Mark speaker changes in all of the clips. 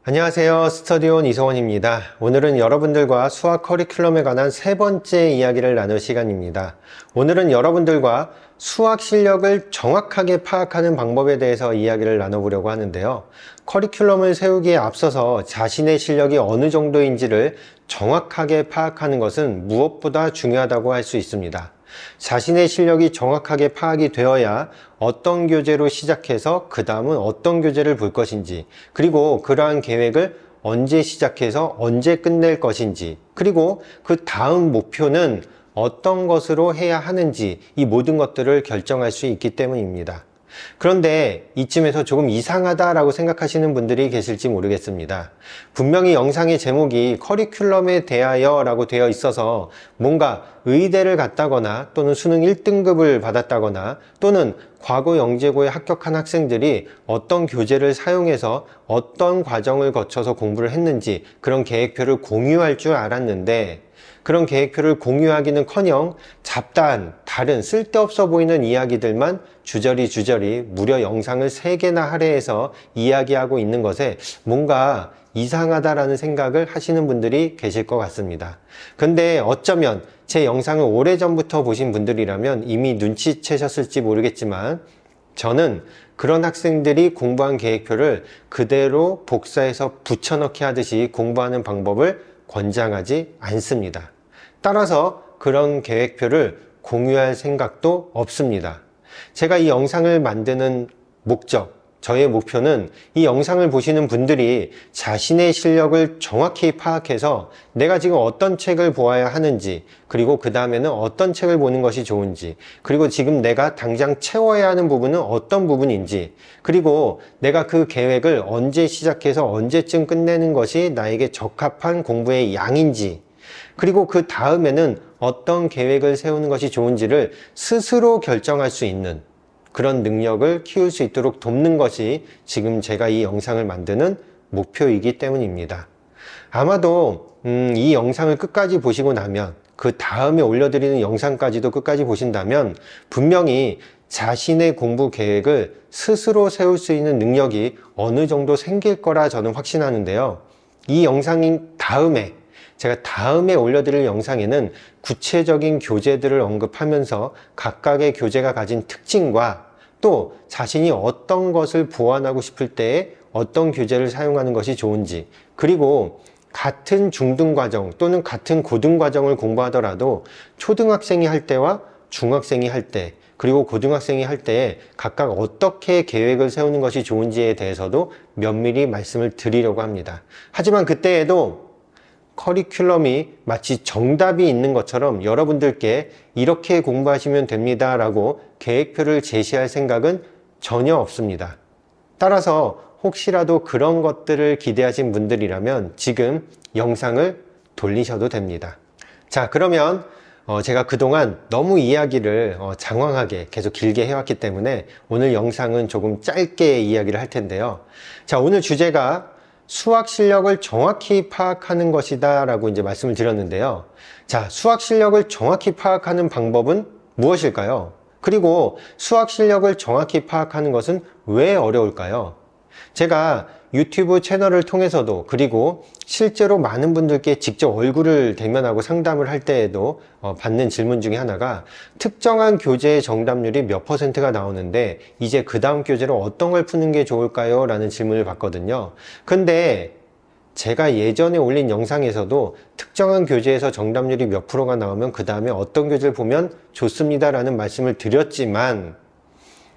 Speaker 1: 안녕하세요. 스터디온 이성원입니다. 오늘은 여러분들과 수학 커리큘럼에 관한 세 번째 이야기를 나눌 시간입니다. 오늘은 여러분들과 수학 실력을 정확하게 파악하는 방법에 대해서 이야기를 나눠보려고 하는데요. 커리큘럼을 세우기에 앞서서 자신의 실력이 어느 정도인지를 정확하게 파악하는 것은 무엇보다 중요하다고 할 수 있습니다. 자신의 실력이 정확하게 파악이 되어야 어떤 교재로 시작해서 그 다음은 어떤 교재를 볼 것인지, 그리고 그러한 계획을 언제 시작해서 언제 끝낼 것인지, 그리고 그 다음 목표는 어떤 것으로 해야 하는지, 이 모든 것들을 결정할 수 있기 때문입니다. 그런데 이쯤에서 조금 이상하다라고 생각하시는 분들이 계실지 모르겠습니다. 분명히 영상의 제목이 커리큘럼에 대하여 라고 되어 있어서 뭔가 의대를 갔다거나 또는 수능 1등급을 받았다거나 또는 과거 영재고에 합격한 학생들이 어떤 교재를 사용해서 어떤 과정을 거쳐서 공부를 했는지 그런 계획표를 공유할 줄 알았는데, 그런 계획표를 공유하기는커녕 잡다한 다른 쓸데없어 보이는 이야기들만 주저리 무려 영상을 3개나 할애해서 이야기하고 있는 것에 뭔가 이상하다라는 생각을 하시는 분들이 계실 것 같습니다. 근데 어쩌면 제 영상을 오래전부터 보신 분들이라면 이미 눈치채셨을지 모르겠지만, 저는 그런 학생들이 공부한 계획표를 그대로 복사해서 붙여넣기 하듯이 공부하는 방법을 권장하지 않습니다. 따라서 그런 계획표를 공유할 생각도 없습니다. 제가 이 영상을 만드는 목적, 저의 목표는 이 영상을 보시는 분들이 자신의 실력을 정확히 파악해서 내가 지금 어떤 책을 보아야 하는지, 그리고 그 다음에는 어떤 책을 보는 것이 좋은지, 그리고 지금 내가 당장 채워야 하는 부분은 어떤 부분인지, 그리고 내가 그 계획을 언제 시작해서 언제쯤 끝내는 것이 나에게 적합한 공부의 양인지, 그리고 그 다음에는 어떤 계획을 세우는 것이 좋은지를 스스로 결정할 수 있는 그런 능력을 키울 수 있도록 돕는 것이 지금 제가 이 영상을 만드는 목표이기 때문입니다. 아마도 이 영상을 끝까지 보시고 나면, 그 다음에 올려드리는 영상까지도 끝까지 보신다면 분명히 자신의 공부 계획을 스스로 세울 수 있는 능력이 어느 정도 생길 거라 저는 확신하는데요. 이 영상인 다음에, 제가 다음에 올려드릴 영상에는 구체적인 교재들을 언급하면서 각각의 교재가 가진 특징과 또 자신이 어떤 것을 보완하고 싶을 때에 어떤 교재를 사용하는 것이 좋은지, 그리고 같은 중등과정 또는 같은 고등과정을 공부하더라도 초등학생이 할 때와 중학생이 할 때, 그리고 고등학생이 할 때에 각각 어떻게 계획을 세우는 것이 좋은지에 대해서도 면밀히 말씀을 드리려고 합니다. 하지만 그때에도 커리큘럼이 마치 정답이 있는 것처럼 여러분들께 이렇게 공부하시면 됩니다 라고 계획표를 제시할 생각은 전혀 없습니다. 따라서 혹시라도 그런 것들을 기대하신 분들이라면 지금 영상을 돌리셔도 됩니다. 자, 그러면 제가 그동안 너무 이야기를 장황하게 계속 길게 해왔기 때문에 오늘 영상은 조금 짧게 이야기를 할 텐데요. 자, 오늘 주제가 수학 실력을 정확히 파악하는 것이다 라고 이제 말씀을 드렸는데요. 자, 수학 실력을 정확히 파악하는 방법은 무엇일까요? 그리고 수학 실력을 정확히 파악하는 것은 왜 어려울까요? 제가 유튜브 채널을 통해서도, 그리고 실제로 많은 분들께 직접 얼굴을 대면하고 상담을 할 때에도 받는 질문 중에 하나가, 특정한 교재의 정답률이 몇 %가 나오는데 이제 그 다음 교재로 어떤 걸 푸는 게 좋을까요? 라는 질문을 받거든요. 근데 제가 예전에 올린 영상에서도 특정한 교재에서 정답률이 몇 %가 나오면 그 다음에 어떤 교재를 보면 좋습니다 라는 말씀을 드렸지만,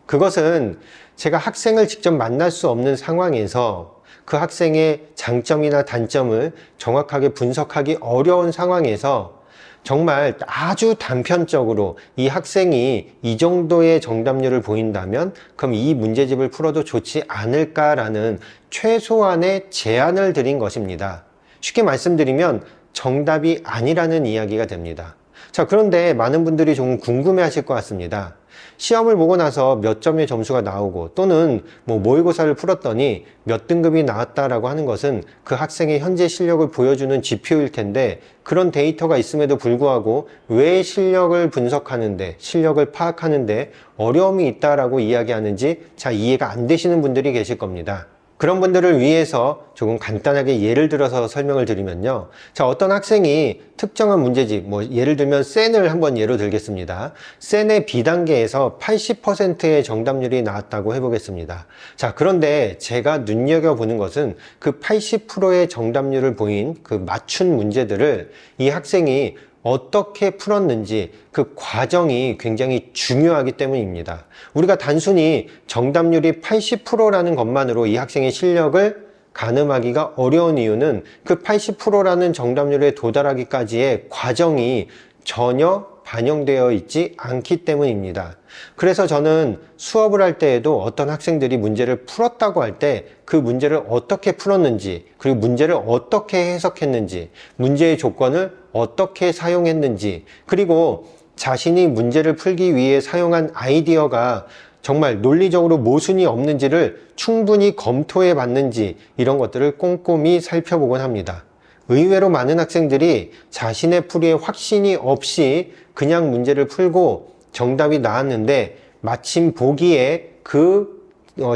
Speaker 1: 그것은 제가 학생을 직접 만날 수 없는 상황에서 그 학생의 장점이나 단점을 정확하게 분석하기 어려운 상황에서 정말 아주 단편적으로 이 학생이 이 정도의 정답률을 보인다면 그럼 이 문제집을 풀어도 좋지 않을까라는 최소한의 제안을 드린 것입니다. 쉽게 말씀드리면 정답이 아니라는 이야기가 됩니다. 자, 그런데 많은 분들이 조금 궁금해 하실 것 같습니다. 시험을 보고 나서 몇 점의 점수가 나오고 또는 모의고사를 풀었더니 몇 등급이 나왔다라고 하는 것은 그 학생의 현재 실력을 보여주는 지표일 텐데, 그런 데이터가 있음에도 불구하고 왜 실력을 분석하는데, 실력을 파악하는데 어려움이 있다라고 이야기하는지 잘 이해가 안 되시는 분들이 계실 겁니다. 그런 분들을 위해서 조금 간단하게 예를 들어서 설명을 드리면요. 자, 어떤 학생이 특정한 문제집, 예를 들면 센을 한번 예로 들겠습니다. 센의 B단계에서 80%의 정답률이 나왔다고 해보겠습니다. 자, 그런데 제가 눈여겨보는 것은 그 80%의 정답률을 보인 그 맞춘 문제들을 이 학생이 어떻게 풀었는지 그 과정이 굉장히 중요하기 때문입니다. 우리가 단순히 정답률이 80%라는 것만으로 이 학생의 실력을 가늠하기가 어려운 이유는 그 80%라는 정답률에 도달하기까지의 과정이 전혀 반영되어 있지 않기 때문입니다. 그래서 저는 수업을 할 때에도 어떤 학생들이 문제를 풀었다고 할 때 그 문제를 어떻게 풀었는지, 그리고 문제를 어떻게 해석했는지, 문제의 조건을 어떻게 사용했는지, 그리고 자신이 문제를 풀기 위해 사용한 아이디어가 정말 논리적으로 모순이 없는지를 충분히 검토해 봤는지, 이런 것들을 꼼꼼히 살펴보곤 합니다. 의외로 많은 학생들이 자신의 풀이에 확신이 없이 그냥 문제를 풀고 정답이 나왔는데 마침 보기에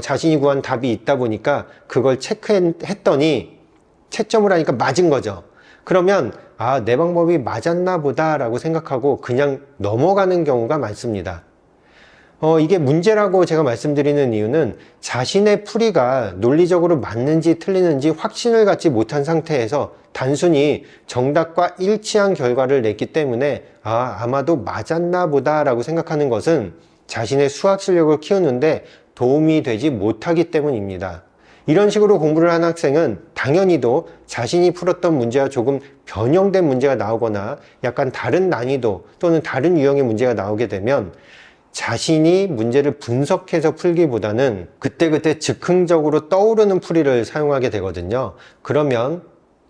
Speaker 1: 자신이 구한 답이 있다 보니까 그걸 체크했더니 채점을 하니까 맞은 거죠. 그러면 내 방법이 맞았나 보다 라고 생각하고 그냥 넘어가는 경우가 많습니다. 이게 문제라고 제가 말씀드리는 이유는 자신의 풀이가 논리적으로 맞는지 틀리는지 확신을 갖지 못한 상태에서 단순히 정답과 일치한 결과를 냈기 때문에 아마도 맞았나 보다 라고 생각하는 것은 자신의 수학 실력을 키우는데 도움이 되지 못하기 때문입니다. 이런 식으로 공부를 한 학생은 당연히도 자신이 풀었던 문제와 조금 변형된 문제가 나오거나 약간 다른 난이도 또는 다른 유형의 문제가 나오게 되면 자신이 문제를 분석해서 풀기보다는 그때그때 즉흥적으로 떠오르는 풀이를 사용하게 되거든요. 그러면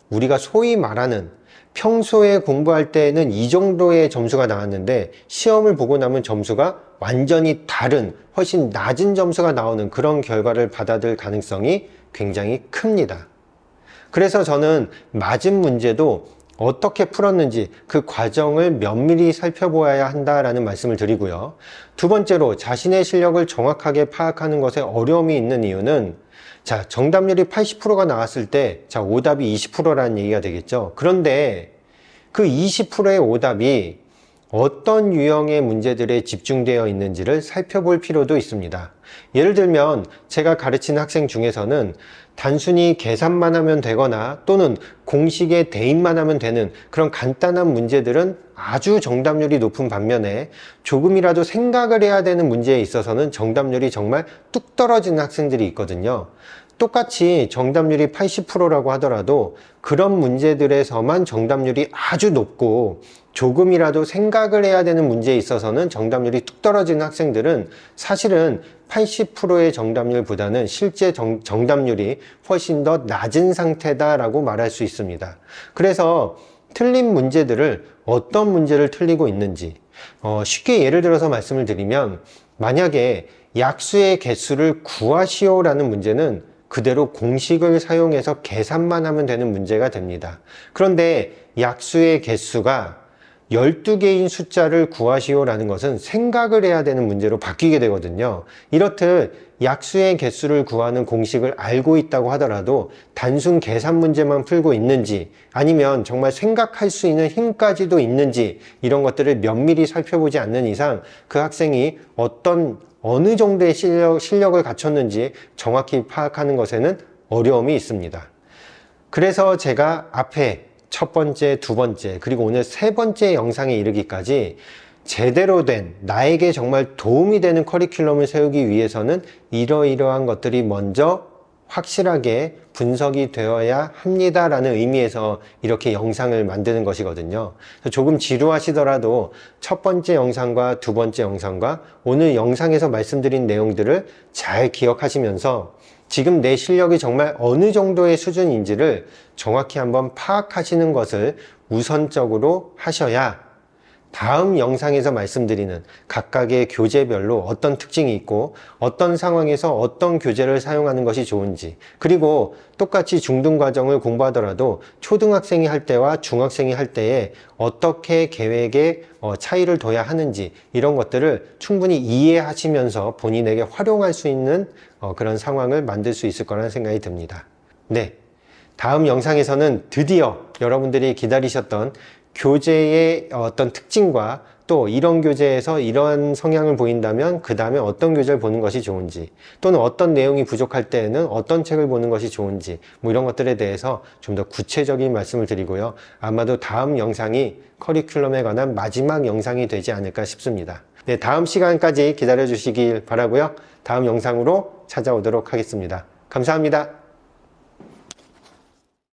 Speaker 1: 우리가 소위 말하는 평소에 공부할 때는 이 정도의 점수가 나왔는데 시험을 보고 나면 점수가 완전히 다른, 훨씬 낮은 점수가 나오는 그런 결과를 받아들 가능성이 굉장히 큽니다. 그래서 저는 맞은 문제도 어떻게 풀었는지 그 과정을 면밀히 살펴보아야 한다라는 말씀을 드리고요. 두 번째로 자신의 실력을 정확하게 파악하는 것에 어려움이 있는 이유는 정답률이 80%가 나왔을 때 오답이 20%라는 얘기가 되겠죠. 그런데 그 20%의 오답이 어떤 유형의 문제들에 집중되어 있는지를 살펴볼 필요도 있습니다. 예를 들면 제가 가르치는 학생 중에서는 단순히 계산만 하면 되거나 또는 공식에 대입만 하면 되는 그런 간단한 문제들은 아주 정답률이 높은 반면에 조금이라도 생각을 해야 되는 문제에 있어서는 정답률이 정말 뚝 떨어지는 학생들이 있거든요. 똑같이 정답률이 80%라고 하더라도 그런 문제들에서만 정답률이 아주 높고 조금이라도 생각을 해야 되는 문제에 있어서는 정답률이 뚝 떨어지는 학생들은 사실은 80%의 정답률보다는 실제 정답률이 훨씬 더 낮은 상태다라고 말할 수 있습니다. 그래서 틀린 문제들을 어떤 문제를 틀리고 있는지 쉽게 예를 들어서 말씀을 드리면 만약에 약수의 개수를 구하시오라는 문제는 그대로 공식을 사용해서 계산만 하면 되는 문제가 됩니다. 그런데 약수의 개수가 12개인 숫자를 구하시오라는 것은 생각을 해야 되는 문제로 바뀌게 되거든요. 이렇듯 약수의 개수를 구하는 공식을 알고 있다고 하더라도 단순 계산 문제만 풀고 있는지 아니면 정말 생각할 수 있는 힘까지도 있는지 이런 것들을 면밀히 살펴보지 않는 이상 그 학생이 어느 정도의 실력을 갖췄는지 정확히 파악하는 것에는 어려움이 있습니다. 그래서 제가 앞에 첫 번째, 두 번째, 그리고 오늘 세 번째 영상에 이르기까지 제대로 된 나에게 정말 도움이 되는 커리큘럼을 세우기 위해서는 이러이러한 것들이 먼저 확실하게 분석이 되어야 합니다라는 의미에서 이렇게 영상을 만드는 것이거든요. 조금 지루하시더라도 첫 번째 영상과 두 번째 영상과 오늘 영상에서 말씀드린 내용들을 잘 기억하시면서 지금 내 실력이 정말 어느 정도의 수준인지를 정확히 한번 파악하시는 것을 우선적으로 하셔야 다음 영상에서 말씀드리는 각각의 교재별로 어떤 특징이 있고 어떤 상황에서 어떤 교재를 사용하는 것이 좋은지, 그리고 똑같이 중등과정을 공부하더라도 초등학생이 할 때와 중학생이 할 때에 어떻게 계획에 차이를 둬야 하는지, 이런 것들을 충분히 이해하시면서 본인에게 활용할 수 있는 그런 상황을 만들 수 있을 거라는 생각이 듭니다. 네, 다음 영상에서는 드디어 여러분들이 기다리셨던 교재의 어떤 특징과 또 이런 교재에서 이러한 성향을 보인다면 그 다음에 어떤 교재를 보는 것이 좋은지, 또는 어떤 내용이 부족할 때에는 어떤 책을 보는 것이 좋은지, 뭐 이런 것들에 대해서 좀 더 구체적인 말씀을 드리고요. 아마도 다음 영상이 커리큘럼에 관한 마지막 영상이 되지 않을까 싶습니다. 네, 다음 시간까지 기다려 주시길 바라고요. 다음 영상으로 찾아오도록 하겠습니다. 감사합니다.